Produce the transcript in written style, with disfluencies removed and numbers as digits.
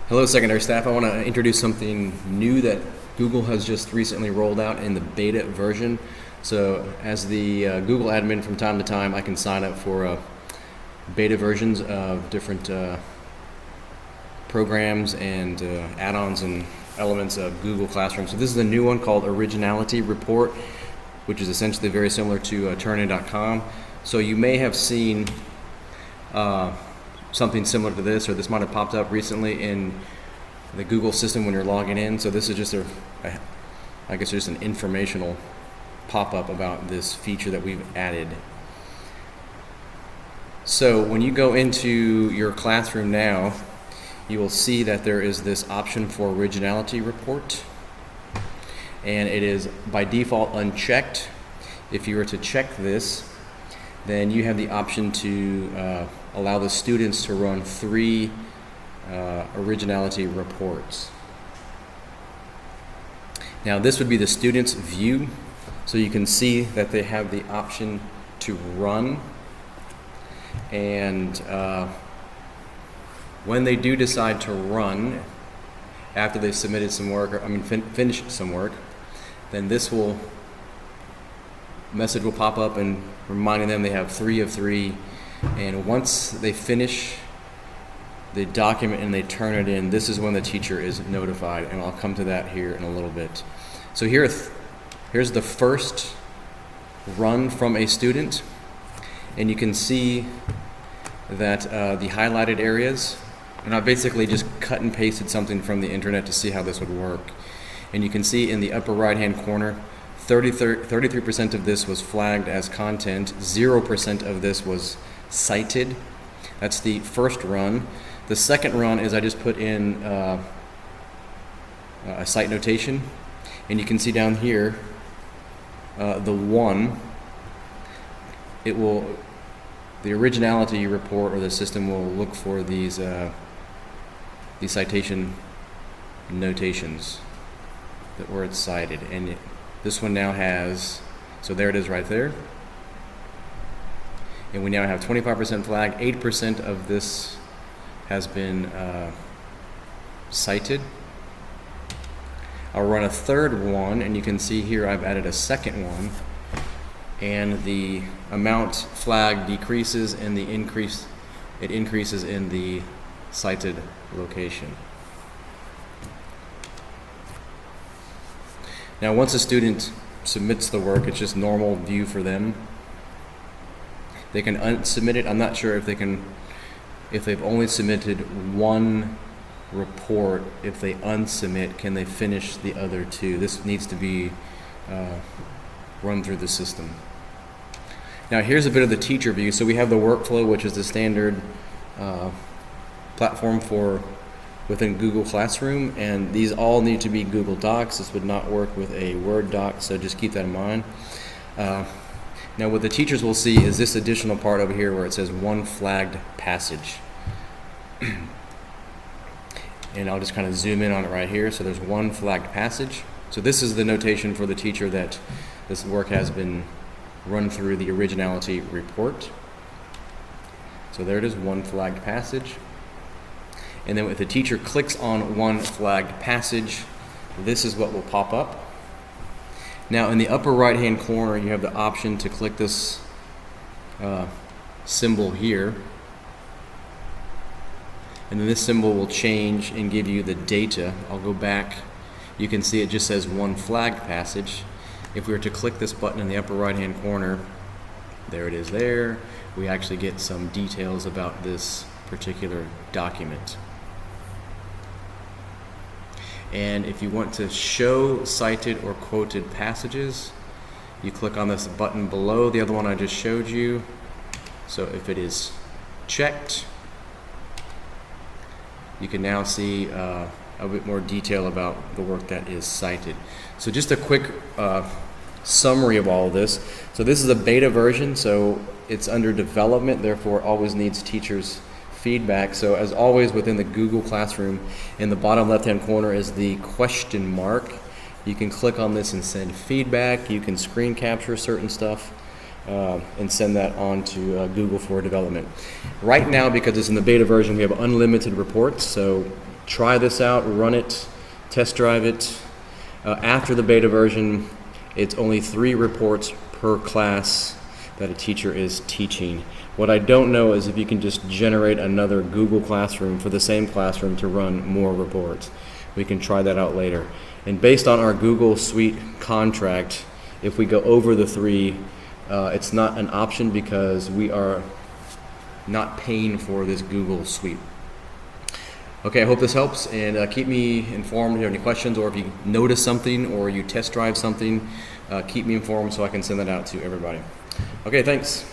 Hello, secondary staff. I want to introduce something new that Google has just recently rolled out in the beta version. So as the Google admin, from time to time, I can sign up for beta versions of different programs and add-ons and elements of Google Classroom. So this is a new one called Originality Report, which is essentially very similar to Turnitin.com. So you may have seen something similar to this, or this might have popped up recently in the Google system when you're logging in. So this is just I guess just an informational pop-up about this feature that we've added. So when you go into your classroom now, you will see that there is this option for Originality Report, and it is by default unchecked. If you were to check this, then you have the option to allow the students to run 3 Originality reports. Now this would be the student's view, so you can see that they have the option to run, and when they do decide to run after they've submitted some work, or finished some work, then this message will pop up and reminding them they have 3 of 3, and once they finish the document and they turn it in, this is when the teacher is notified, and I'll come to that here in a little bit. So here's the first run from a student, and you can see that the highlighted areas, and I basically just cut and pasted something from the internet to see how this would work, and you can see in the upper right hand corner 33% of this was flagged as content, 0% of this was cited. That's the first run. The second run is I just put in a cite notation, and you can see down here the 1. The Originality Report, or the system, will look for these citation notations where it's cited, and this one now has, so there it is right there, and we now have 25% flag. 8% of this has been cited. I'll run a third one, and you can see here I've added a second one, and the amount flagged decreases, and it increases in the cited location. Now once a student submits the work, it's just normal view for them. They can unsubmit it. I'm not sure if they've only submitted 1 report, if they unsubmit, can they finish the other 2? This needs to be run through the system. Now here's a bit of the teacher view. So we have the workflow, which is the standard platform for within Google Classroom, and these all need to be Google Docs. This would not work with a Word doc, so just keep that in mind. Now what the teachers will see is this additional part over here where it says 1 flagged passage. And I'll just kind of zoom in on it right here. So there's 1 flagged passage. So this is the notation for the teacher that this work has been run through the Originality Report. So there it is, 1 flagged passage. And then if the teacher clicks on 1 flagged passage, this is what will pop up. Now in the upper right hand corner, you have the option to click this symbol here, and then this symbol will change and give you the data. I'll go back. You can see it just says 1 flagged passage. If we were to click this button in the upper right hand corner, there it is there. We actually get some details about this particular document. And if you want to show cited or quoted passages, you click on this button below the other one I just showed you. So if it is checked, you can now see a bit more detail about the work that is cited. So just a quick summary of all of this. So this is a beta version, so it's under development, therefore it always needs teachers' feedback. So as always within the Google Classroom, in the bottom left hand corner is the question mark. You can click on this and send feedback. You can screen capture certain stuff and send that on to Google for development. Right now, because it's in the beta version, we have unlimited reports, so try this out, run it, test drive it. After the beta version, it's only 3 reports per class that a teacher is teaching. What I don't know is if you can just generate another Google Classroom for the same classroom to run more reports. We can try that out later. And based on our Google Suite contract, if we go over the 3, it's not an option because we are not paying for this Google Suite. Okay, I hope this helps, and keep me informed if you have any questions, or if you notice something or you test drive something, keep me informed so I can send that out to everybody. Okay, thanks.